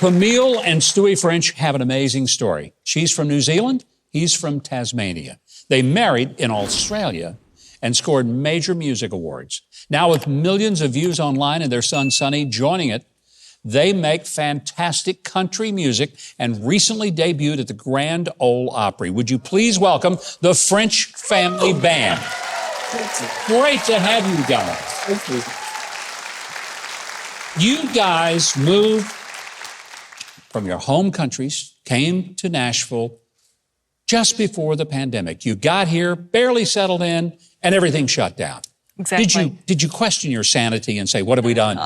Camille and Stuie French have an amazing story. She's from New Zealand, he's from Tasmania. They married in Australia and scored major music awards. Now with millions of views online and their son Sonny joining it, they make fantastic country music and recently debuted at the Grand Ole Opry. Would you please welcome the French Family Band? Great to have you guys. Thank you. You guys moved from your home countries, came to Nashville just before the pandemic. You got here, barely settled in, and everything shut down. Exactly. Did you question your sanity and say, what have we done?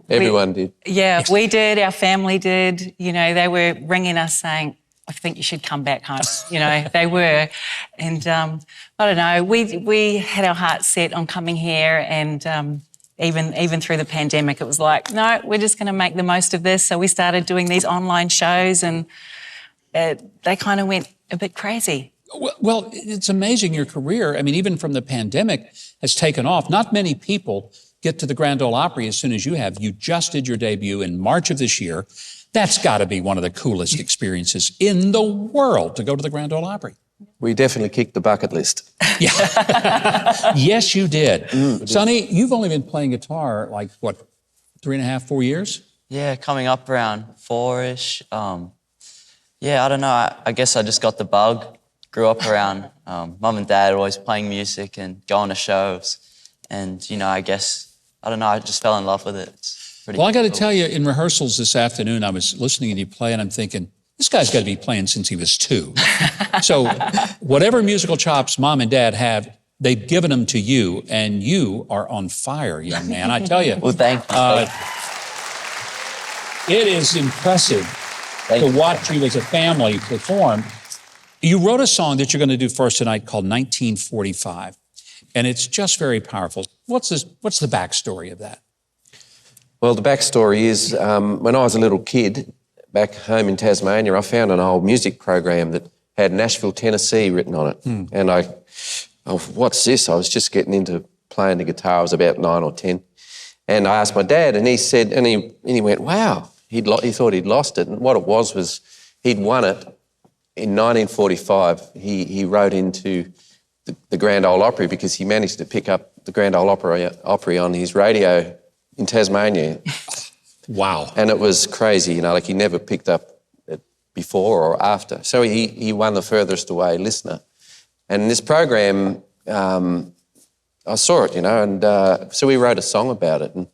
Everyone did. Yeah, we did. Our family did. You know, they were ringing us saying, I think you should come back home. You know, they were. And I don't know, we had our hearts set on coming here, and even through the pandemic, it was like, no, we're just going to make the most of this. So we started doing these online shows, and they kind of went a bit crazy. Well, it's amazing your career. I mean, even from the pandemic has taken off. Not many people get to the Grand Ole Opry as soon as you have. You just did your debut in March of this year. That's got to be one of the coolest experiences in the world to go to the Grand Ole Opry. We definitely kicked the bucket list. Yeah. Yes, you did. Sonny, you've only been playing guitar like, what, 3.5, 4 years? Yeah, coming up around 4-ish. Yeah, I don't know. I guess I just got the bug. Grew up around mum and dad always playing music and going to shows. And, you know, I guess, I don't know, I just fell in love with it. It's pretty Well, I got to cool. tell you, in rehearsals this afternoon, I was listening to you play and I'm thinking, this guy's got to be playing since he was 2. So whatever musical chops mom and dad have, they've given them to you, and you are on fire, young man. I tell you. Well, thank you. It is impressive to watch you as a family perform. You wrote a song that you're going to do for us tonight called 1945, and it's just very powerful. What's the backstory of that? Well, the backstory is when I was a little kid back home in Tasmania, I found an old music program that had Nashville, Tennessee written on it. And what's this? I was just getting into playing the guitar. I was about 9 or 10. And I asked my dad, and he said, and he went, wow, he thought he'd lost it. And what it was he'd won it in 1945. He wrote into the Grand Ole Opry because he managed to pick up the Grand Ole Opry on his radio in Tasmania. Wow. And it was crazy, you know, like he never picked up it before or after. So he won the furthest away listener. And this program, I saw it, you know, and so we wrote a song about it. And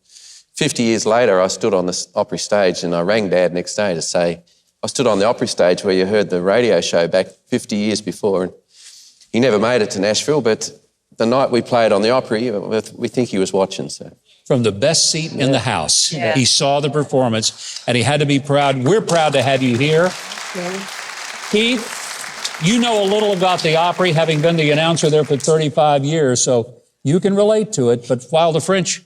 50 years later, I stood on the Opry stage and I rang Dad next day to say, I stood on the Opry stage where you heard the radio show back 50 years before. And he never made it to Nashville, but the night we played on the Opry, we think he was watching, so. From the best seat in the house. Yeah. He saw the performance, and he had to be proud. We're proud to have you here. Yeah. Keith, you know a little about the Opry, having been the announcer there for 35 years, so you can relate to it. But while the French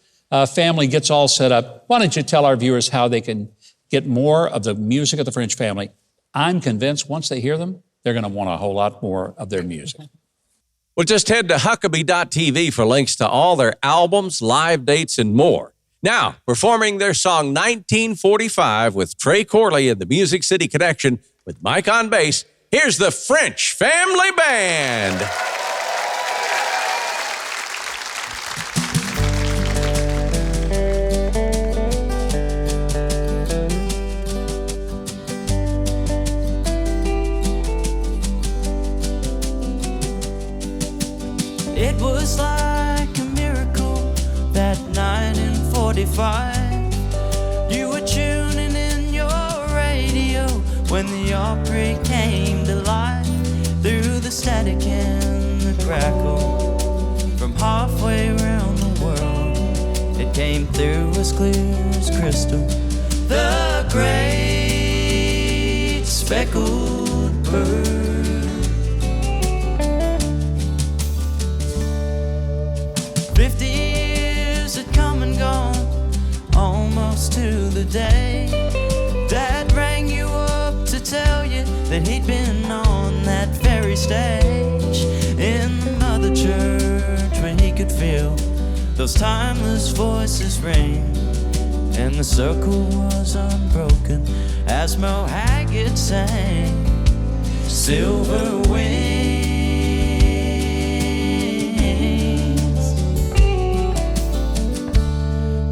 family gets all set up, why don't you tell our viewers how they can get more of the music of the French family? I'm convinced once they hear them, they're going to want a whole lot more of their music. Well, just head to Huckabee.tv for links to all their albums, live dates, and more. Now, performing their song 1945 with Trey Corley and the Music City Connection with Mike on bass, here's the French Family Band. It was like a miracle that night in 45. You were tuning in your radio when the Opry came to life. Through the static and the crackle, from halfway around the world, it came through as clear as crystal. The great speckled bird. 50 years had come and gone, almost to the day. Dad rang you up to tell you that he'd been on that very stage in another church where he could feel those timeless voices ring. And the circle was unbroken as Mo Haggard sang, Silver Wings.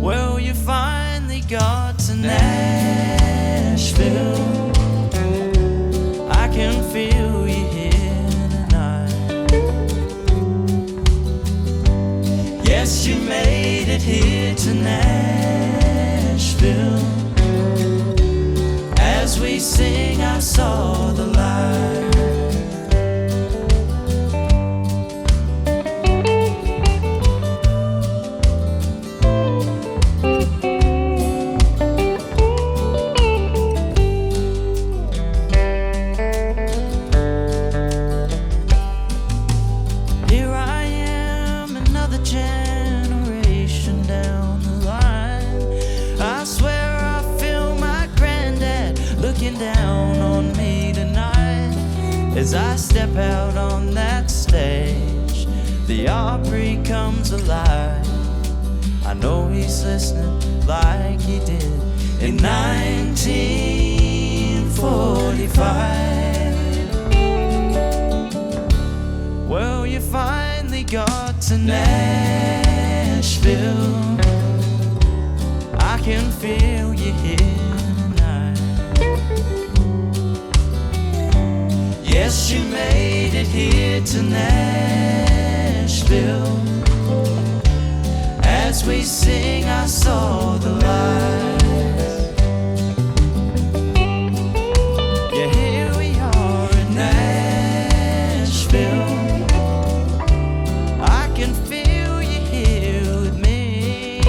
Well, you finally got to Nashville. I can feel you here tonight. Yes, you made it here to Nashville. As we sing, I saw the light. Here I am, another generation down the line. I swear I feel my granddad looking down on me tonight. As I step out on that stage, the Opry comes alive. I know he's listening like he did in 1945. Well, you finally got to Nashville. I can feel you here tonight. Yes, you made it here to Nashville. As we sing, I saw the lights. Yeah, here we are in Nashville. I can feel you here with me.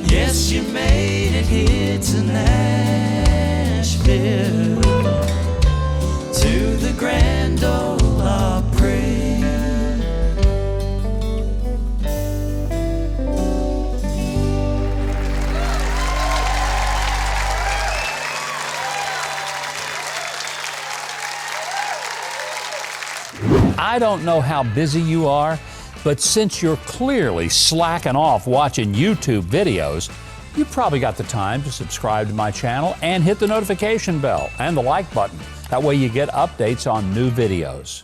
Yes, you made it here to Nashville, to the Grand Ole Opry. I don't know how busy you are, but since you're clearly slacking off watching YouTube videos, you probably got the time to subscribe to my channel and hit the notification bell and the like button. That way you get updates on new videos.